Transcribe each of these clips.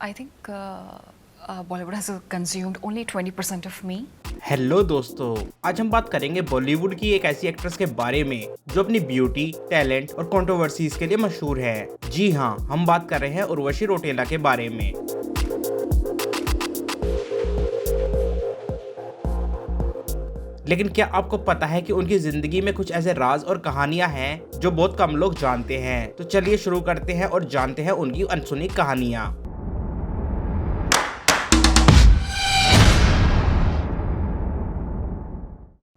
I think Bollywood has consumed only 20% of me. Hello दोस्तों, आज हम बात करेंगे बॉलीवुड की एक ऐसी एक्ट्रेस के बारे में जो अपनी ब्यूटी, टैलेंट और कंट्रोवर्सीज के लिए मशहूर है। जी हाँ, हम बात कर रहे हैं उर्वशी रौटेला के बारे में। लेकिन क्या आपको पता है कि उनकी जिंदगी में कुछ ऐसे राज और कहानियां हैं जो बहुत कम लोग जानते हैं। तो चलिए शुरू करते हैं और जानते हैं उनकी अनसुनी कहानियां।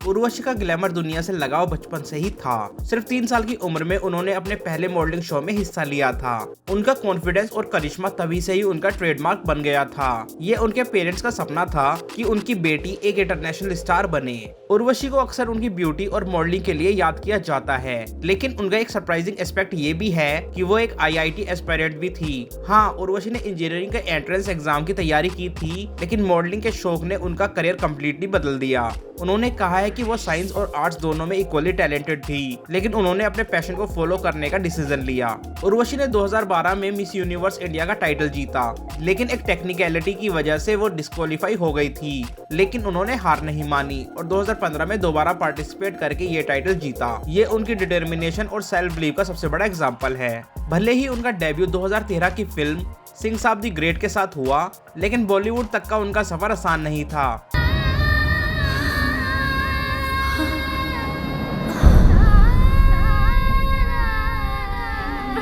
उर्वशी का ग्लैमर दुनिया से लगाव बचपन से ही था। सिर्फ 3 साल की उम्र में उन्होंने अपने पहले मॉडलिंग शो में हिस्सा लिया था। उनका कॉन्फिडेंस और करिश्मा तभी से ही उनका ट्रेडमार्क बन गया था। ये उनके पेरेंट्स का सपना था कि उनकी बेटी एक इंटरनेशनल स्टार बने। उर्वशी को अक्सर उनकी ब्यूटी और मॉडलिंग के लिए याद किया जाता है, लेकिन उनका एक सरप्राइजिंग एस्पेक्ट ये भी है कि वो एक IIT एस्पायरेंट भी थी। हाँ, उर्वशी ने इंजीनियरिंग के एंट्रेंस एग्जाम की तैयारी की थी, लेकिन मॉडलिंग के शौक ने उनका करियर कम्प्लीटली बदल दिया। उन्होंने कहा है कि वो साइंस और आर्ट्स दोनों में इक्वली टैलेंटेड थी, लेकिन उन्होंने अपने पैशन को फॉलो करने का डिसीजन लिया। उर्वशी ने 2012 में मिस यूनिवर्स इंडिया का टाइटल जीता, लेकिन एक टेक्निकलिटी की वजह से वो डिस्क्वालीफाई हो गई थी। लेकिन उन्होंने हार नहीं मानी और 2015 में दोबारा पार्टिसिपेट करके ये टाइटल जीता। ये उनकी डिटर्मिनेशन और सेल्फ बिलीव का सबसे बड़ा एग्जाम्पल है। भले ही उनका डेब्यू 2013 की फिल्म सिंह साब दी ग्रेट के साथ हुआ, लेकिन बॉलीवुड तक का उनका सफर आसान नहीं था।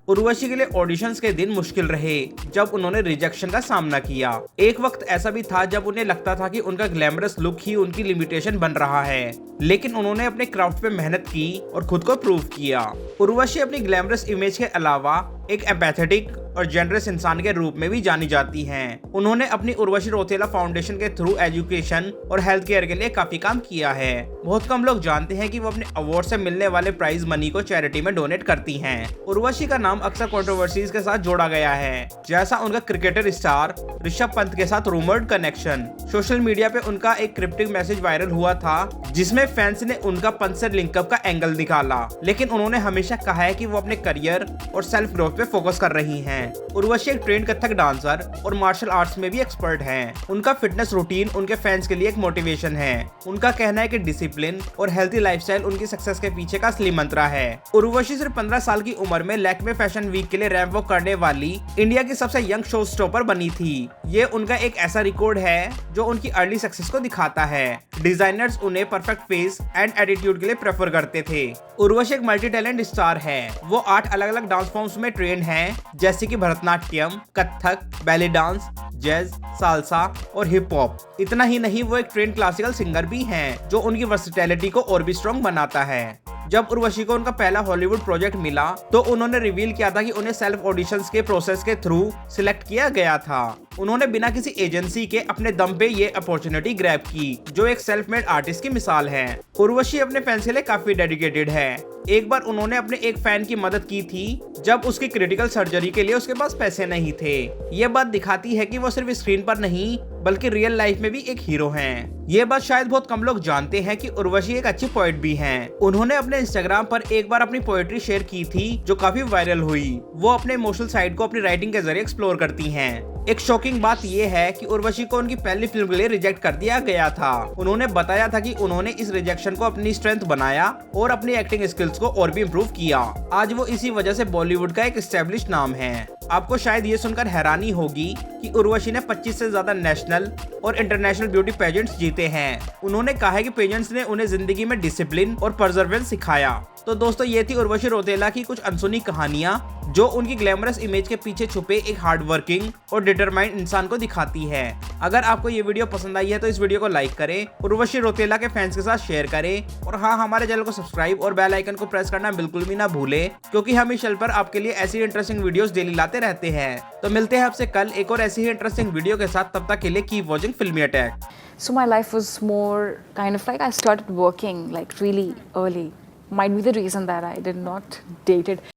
उर्वशी के लिए ऑडिशंस के दिन मुश्किल रहे जब उन्होंने रिजेक्शन का सामना किया। एक वक्त ऐसा भी था जब उन्हें लगता था कि उनका ग्लैमरस लुक ही उनकी लिमिटेशन बन रहा है, लेकिन उन्होंने अपने क्राफ्ट पे मेहनत की और खुद को प्रूव किया। उर्वशी अपनी ग्लैमरस इमेज के अलावा एक एम्पैथेटिक और जेनरस इंसान के रूप में भी जानी जाती हैं। उन्होंने अपनी उर्वशी रौतेला फाउंडेशन के थ्रू एजुकेशन और हेल्थ केयर के लिए काफी काम किया है। बहुत कम लोग जानते हैं कि वो अपने अवार्ड से मिलने वाले प्राइज मनी को चैरिटी में डोनेट करती हैं। उर्वशी का नाम अक्सर कंट्रोवर्सीज के साथ जोड़ा गया है, जैसा उनका क्रिकेटर स्टार ऋषभ पंत के साथ रूमर्ड कनेक्शन। सोशल मीडिया पे उनका एक क्रिप्टिक मैसेज वायरल हुआ था, जिसमें फैंस ने उनका पंत से लिंकअप का एंगल निकाला, लेकिन उन्होंने हमेशा कहा है कि वो अपने करियर और सेल्फ ग्रोथ पे फोकस कर रही हैं। उर्वशी एक ट्रेंड कथक डांसर और मार्शल आर्ट्स में भी एक्सपर्ट हैं। उनका फिटनेस रूटीन उनके फैंस के लिए एक मोटिवेशन है। उनका कहना है कि डिसिप्लिन और हेल्थी लाइफस्टाइल उनकी सक्सेस के पीछे का असली मंत्र है। उर्वशी सिर्फ 15 साल की उम्र में लैक्मे फैशन वीक के लिए रैंप वॉक करने वाली इंडिया की सबसे यंग शो स्टॉपर बनी थी। ये उनका एक ऐसा रिकॉर्ड है जो उनकी अर्ली सक्सेस को दिखाता है। डिजाइनर्स उन्हें परफेक्ट फेस एंड एटीट्यूड के लिए प्रेफर करते थे। उर्वशी एक मल्टी टैलेंट स्टार है। वो 8 अलग अलग डांस फॉर्म्स में ट्रेंड हैं, जैसे कि Bharatanatyam, Kathak, ballet dance, jazz, salsa और हिप हॉप। इतना ही नहीं, वो एक ट्रेंड क्लासिकल सिंगर भी हैं, जो उनकी वर्सेटैलिटी को और भी स्ट्रॉन्ग बनाता है। जब उर्वशी को उनका पहला हॉलीवुड प्रोजेक्ट मिला, तो उन्होंने रिवील किया था कि उन्हें सेल्फ ऑडिशंस के प्रोसेस के थ्रू सिलेक्ट किया गया था। उन्होंने बिना किसी एजेंसी के अपने दम पे ये अपॉर्चुनिटी ग्रैब की, जो एक सेल्फ मेड आर्टिस्ट की मिसाल है। उर्वशी अपने फैंस के लिए काफी डेडिकेटेड है। एक बार उन्होंने अपने एक फैन की मदद की थी जब उसकी क्रिटिकल सर्जरी के लिए उसके पास पैसे नहीं थे। ये बात दिखाती है कि वो सिर्फ स्क्रीन पर नहीं बल्कि रियल लाइफ में भी एक हीरो हैं। ये बात शायद बहुत कम लोग जानते हैं कि उर्वशी एक अच्छी पोएट भी हैं। उन्होंने अपने इंस्टाग्राम पर एक बार अपनी पोएट्री शेयर की थी, जो काफी वायरल हुई। वो अपने इमोशनल साइड को अपनी राइटिंग के जरिए एक्सप्लोर करती हैं। एक शॉकिंग बात यह है कि उर्वशी को उनकी पहली फिल्म के लिए रिजेक्ट कर दिया गया था। उन्होंने बताया था कि उन्होंने इस रिजेक्शन को अपनी स्ट्रेंथ बनाया और अपनी एक्टिंग स्किल्स को और भी इम्प्रूव किया। आज वो इसी वजह से बॉलीवुड का एक एस्टेब्लिश नाम है। आपको शायद ये सुनकर हैरानी होगी कि उर्वशी ने 25 से ज्यादा नेशनल और इंटरनेशनल ब्यूटी पेजेंट्स जीते हैं। उन्होंने कहा है कि पेजेंट्स ने उन्हें जिंदगी में डिसिप्लिन और परजर्वेंस सिखाया। तो दोस्तों, ये थी उर्वशी रौतेला की कुछ अनसुनी कहानियां, जो उनकी ग्लैमरस इमेज के पीछे छुपे एक हार्ड वर्किंग और डिटरमाइंड इंसान को दिखाती है। अगर आपको ये वीडियो पसंद आई है तो इस वीडियो को लाइक करें, उर्वशी रौतेला के फैंस के साथ शेयर करें, और हाँ, हमारे चैनल को सब्सक्राइब और बेल आइकन को प्रेस करना बिल्कुल भी ना भूलें, क्योंकि हम इस चैनल पर आपके लिए ऐसी इंटरेस्टिंग वीडियोस डेली लाते रहते हैं। तो मिलते हैं आपसे कल एक और ऐसी ही इंटरेस्टिंग वीडियो के साथ। तब तक के लिए कीप वॉचिंग फिल्मी attack. So my life was more kind of like I started working like really early. Might be the reason that I did not date it.